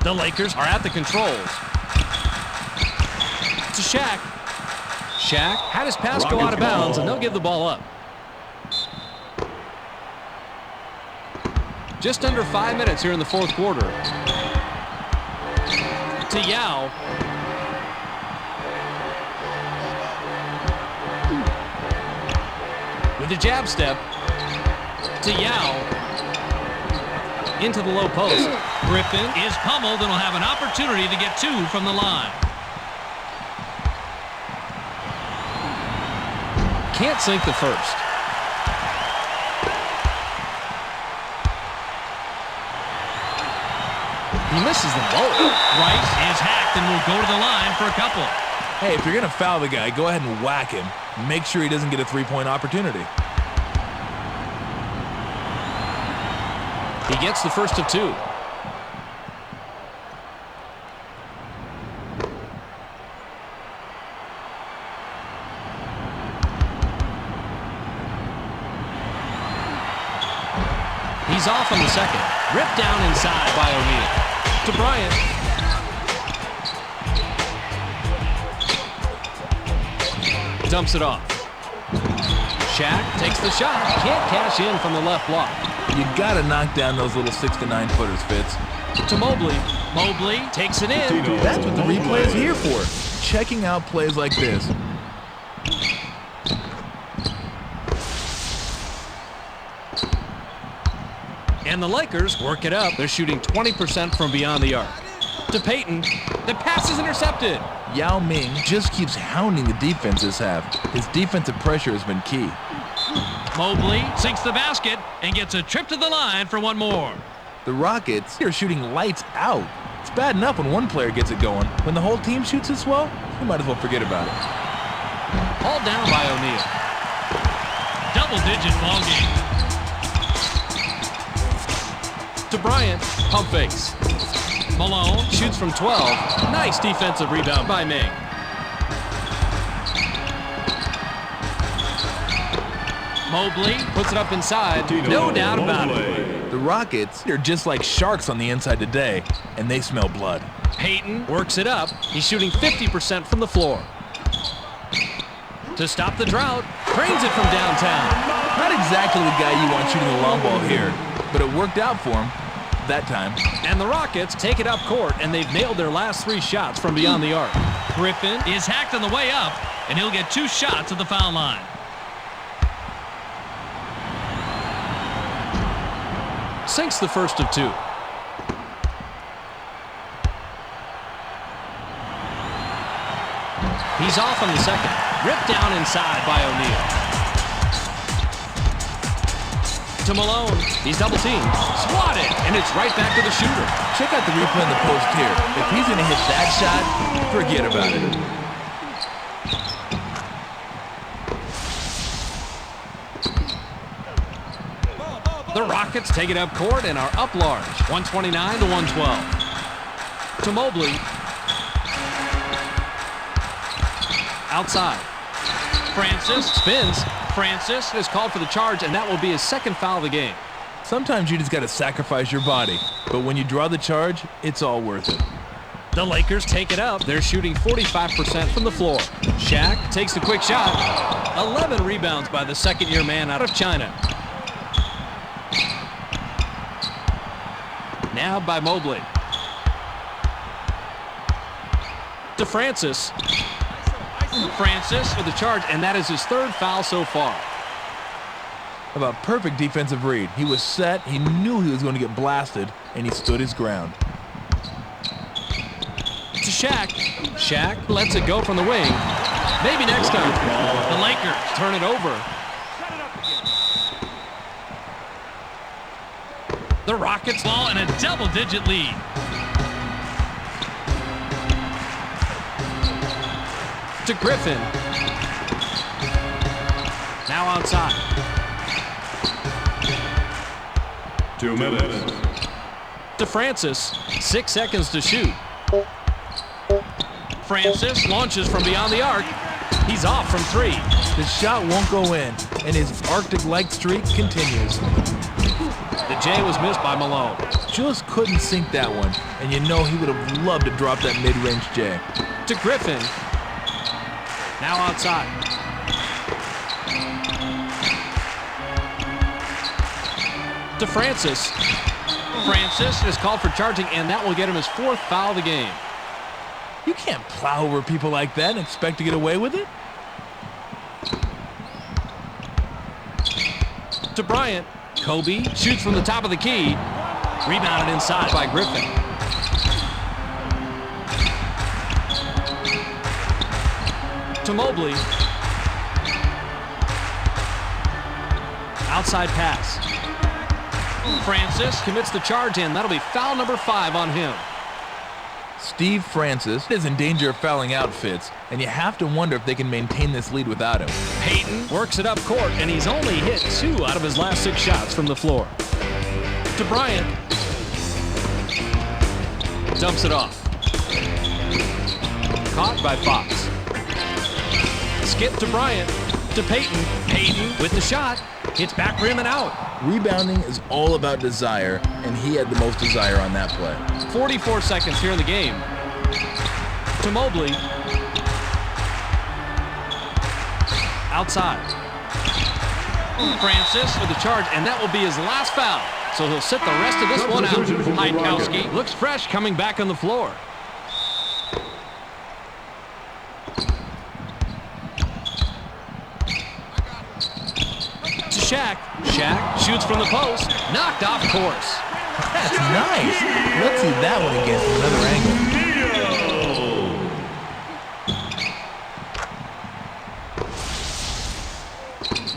The Lakers are at the controls. To Shaq. Shaq had his pass go out of bounds, and they'll give the ball up. Just under 5 minutes here in the fourth quarter. To Yao. With a jab step. To Yao. Into the low post. Griffin is pummeled and will have an opportunity to get 2 from the line. Can't sink the first. He misses them both. Rice is hacked and will go to the line for a couple. Hey, if you're going to foul the guy, go ahead and whack him. Make sure he doesn't get a three-point opportunity. He gets the first of 2. He's off on the second. Ripped down inside by O'Neal. To Bryant. Dumps it off. Shaq takes the shot. Can't cash in from the left block. You got to knock down those little 6 to 9 footers, Fitz. To Mobley. Mobley takes it in. That's what the replay is here for. Checking out plays like this. And And the Lakers work it up. They're shooting 20% from beyond the arc. To Payton. The pass is intercepted. Yao Ming just keeps hounding the defense this half. His defensive pressure has been key. Mobley sinks the basket and gets a trip to the line for one more. The Rockets are shooting lights out. It's bad enough when one player gets it going. When the whole team shoots as well, you might as well forget about it. Hauled down by O'Neal. Double-digit ball game. To Bryant. Pump fakes. Malone shoots from 12. Nice defensive rebound by Ming. Mobley puts it up inside. No doubt about it. The Rockets are just like sharks on the inside today, and they smell blood. Payton works it up. He's shooting 50% from the floor. To stop the drought, cranes it from downtown. Not exactly the guy you want shooting the long ball here, but it worked out for him that time. And the Rockets take it up court, and they've nailed their last 3 shots from beyond the arc. Griffin is hacked on the way up, and he'll get 2 shots at the foul line. Sinks the first of 2. He's off on the second. Ripped down inside by O'Neal. To Malone. He's double teamed. Swatted, and it's right back to the shooter. Check out the replay in the post here. If he's going to hit that shot, forget about it. The Rockets take it up court and are up large, 129 to 112. To Mobley. Outside. Francis spins. Francis is called for the charge, and that will be his second foul of the game. Sometimes you just got to sacrifice your body, but when you draw the charge, it's all worth it. The Lakers take it up. They're shooting 45% from the floor. Shaq takes the quick shot. 11 rebounds by the second-year man out of China. Now by Mobley. To Francis. Francis with the charge, and that is his 3rd foul so far. About perfect defensive read. He was set, he knew he was going to get blasted, and he stood his ground. To Shaq. Shaq lets it go from the wing. Maybe next time. The Lakers turn it over. The Rockets ball in a double-digit lead. To Griffin. Now outside. 2 minutes. To Francis. 6 seconds to shoot. Francis launches from beyond the arc. He's off from 3. The shot won't go in, and his Arctic-like streak continues. The J was missed by Malone. Just couldn't sink that one, and you know he would have loved to drop that mid-range J. To Griffin. Now outside. To Francis. Francis is called for charging, and that will get him his 4th foul of the game. You can't plow over people like that and expect to get away with it. To Bryant. Kobe shoots from the top of the key. Rebounded inside by Griffin. To Mobley. Outside pass. Francis commits the charge in. That'll be foul number 5 on him. Steve Francis is in danger of fouling out Fitz, and you have to wonder if they can maintain this lead without him. Payton works it up court, and he's only hit 2 out of his last 6 shots from the floor. To Bryant. Dumps it off. Caught by Fox. Skip to Bryant. To Payton. Payton with the shot. Hits back rim and out. Rebounding is all about desire, and he had the most desire on that play. 44 seconds here in the game. To Mobley. Outside. Francis with the charge, and that will be his last foul. So he'll sit the rest of this one out. Heidkowski looks fresh coming back on the floor. To Shaq. Shaq shoots from the post. Knocked off course. That's nice. Let's see that one again from another angle.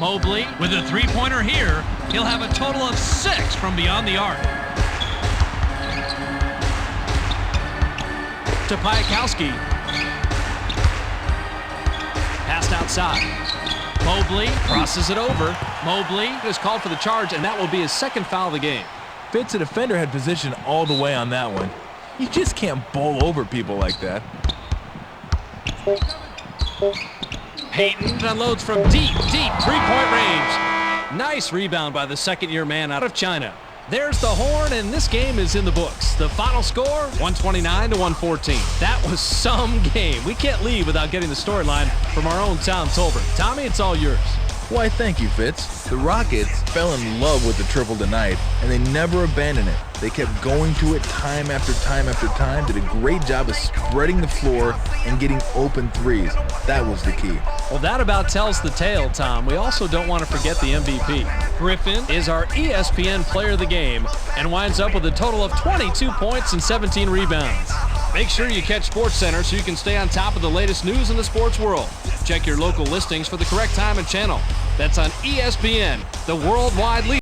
Mobley with a three-pointer here. He'll have a total of 6 from beyond the arc. To Piakowski. Passed outside. Mobley crosses it over. Mobley is called for the charge, and that will be his second foul of the game. Fitz, the defender, had position all the way on that one. You just can't bowl over people like that. Payton unloads from deep three-point range. Nice rebound by the second-year man out of China. There's the horn, and this game is in the books. The final score, 129-114. That was some game. We can't leave without getting the storyline from our own Tom Tolbert. Tommy, it's all yours. Why, thank you, Fitz. The Rockets fell in love with the triple tonight, and they never abandoned it. They kept going to it time after time after time, did a great job of spreading the floor and getting open threes. That was the key. Well, that about tells the tale, Tom. We also don't want to forget the MVP. Griffin is our ESPN player of the game and winds up with a total of 22 points and 17 rebounds. Make sure you catch SportsCenter so you can stay on top of the latest news in the sports world. Check your local listings for the correct time and channel. That's on ESPN, the worldwide leader.